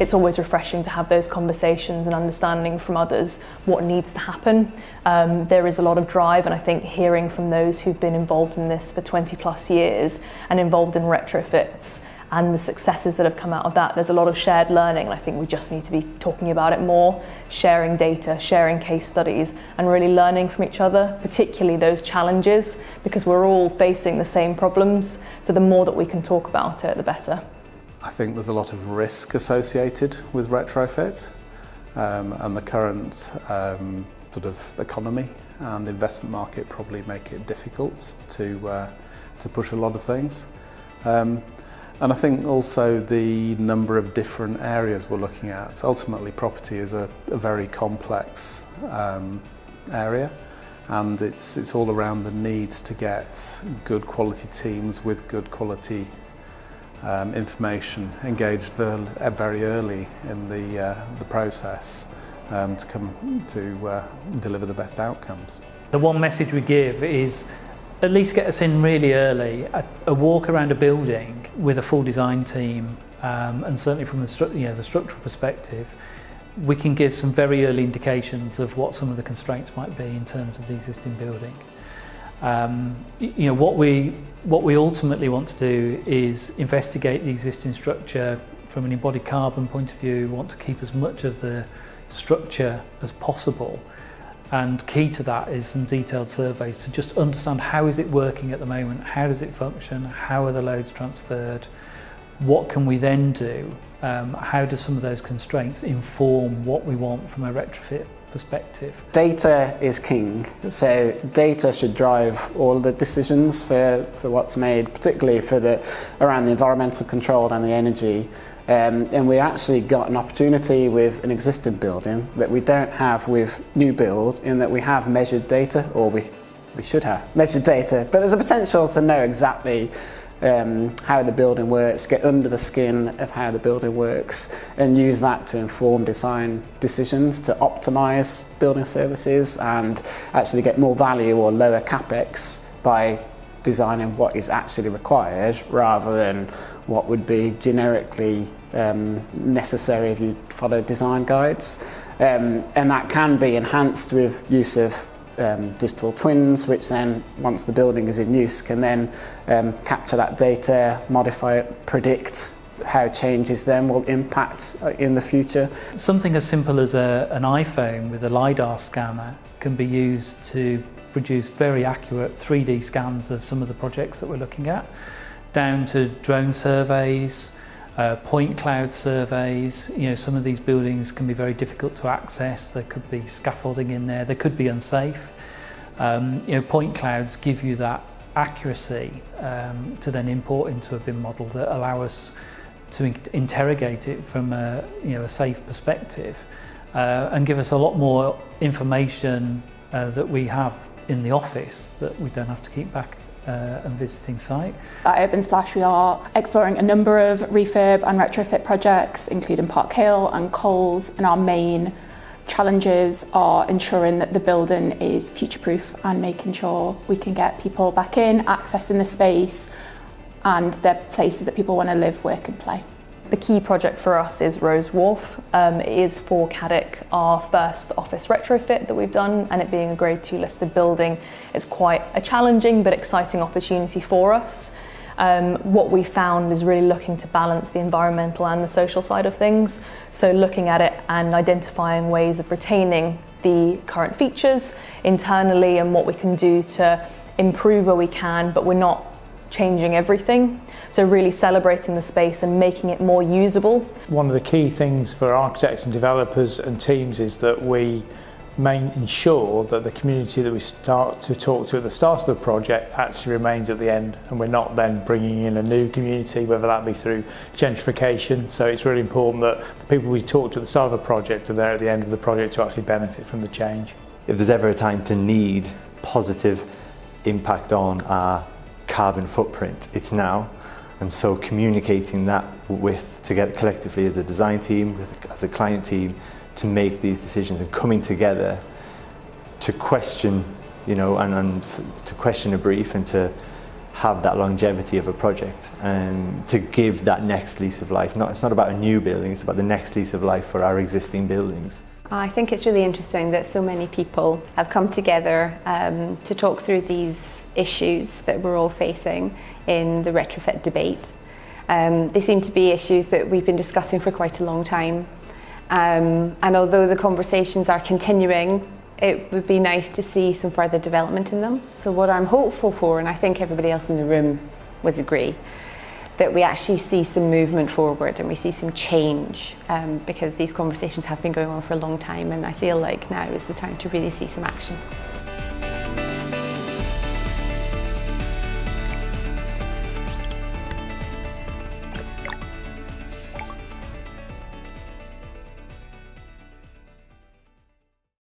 it's always refreshing to have those conversations and understanding from others what needs to happen. There is a lot of drive, and I think hearing from those who've been involved in this for 20 plus years and involved in retrofits and the successes that have come out of that, there's a lot of shared learning, and I think we just need to be talking about it more, sharing data, sharing case studies, and really learning from each other, particularly those challenges, because we're all facing the same problems, so the more that we can talk about it, the better. I think there's a lot of risk associated with retrofit, and the current sort of economy and investment market probably make it difficult to push a lot of things. And I think also the number of different areas we're looking at. Ultimately, property is a very complex area, and it's all around the need to get good quality teams with good quality information engaged very early in the process to come to deliver the best outcomes. The one message we give is at least get us in really early. A walk around a building with a full design team, and certainly from the structural perspective, we can give some very early indications of what some of the constraints might be in terms of the existing building. What we ultimately want to do is investigate the existing structure from an embodied carbon point of view. We want to keep as much of the structure as possible. And key to that is some detailed surveys to just understand how is it working at the moment, how does it function, how are the loads transferred, what can we then do, how do some of those constraints inform what we want from a retrofit perspective. Data is king, so data should drive all the decisions for what's made, particularly around the environmental control and the energy. And we actually got an opportunity with an existing building that we don't have with new build, in that we have measured data, or we should have measured data, but there's a potential to know exactly how the building works, get under the skin of how the building works, and use that to inform design decisions to optimise building services and actually get more value or lower capex by designing what is actually required rather than what would be generically necessary if you follow design guides. And that can be enhanced with use of digital twins, which then, once the building is in use, can then capture that data, modify it, predict how changes then will impact in the future. Something as simple as an iPhone with a LiDAR scanner can be used to produce very accurate 3D scans of some of the projects that we're looking at, down to drone surveys, point cloud surveys. Some of these buildings can be very difficult to access. There could be scaffolding in there. They could be unsafe. Point clouds give you that accuracy to then import into a BIM model that allow us to interrogate it from a safe perspective, and give us a lot more information that we have in the office that we don't have to keep back and visiting site. At Urban Splash, we are exploring a number of refurb and retrofit projects, including Park Hill and Coles, and our main challenges are ensuring that the building is future-proof and making sure we can get people back in, accessing the space, and they're places that people want to live, work and play. The key project for us is Rose Wharf. It is for Caddick, our first office retrofit that we've done, and it being a Grade 2 listed building is quite a challenging but exciting opportunity for us. What we found is really looking to balance the environmental and the social side of things, so looking at it and identifying ways of retaining the current features internally and what we can do to improve where we can, but we're not changing everything. So really celebrating the space and making it more usable. One of the key things for architects and developers and teams is that we ensure that the community that we start to talk to at the start of the project actually remains at the end, and we're not then bringing in a new community, whether that be through gentrification. So it's really important that the people we talk to at the start of a project are there at the end of the project to actually benefit from the change. If there's ever a time to need positive impact on our carbon footprint, it's now. And so communicating that together collectively as a design team, as a client team, to make these decisions and coming together to question, and to question a brief and to have that longevity of a project and to give that next lease of life. It's not about a new building, it's about the next lease of life for our existing buildings. I think it's really interesting that so many people have come together to talk through these issues that we're all facing in the retrofit debate. They seem to be issues that we've been discussing for quite a long time. And although the conversations are continuing, it would be nice to see some further development in them. So what I'm hopeful for, and I think everybody else in the room would agree, that we actually see some movement forward and we see some change, because these conversations have been going on for a long time, and I feel like now is the time to really see some action.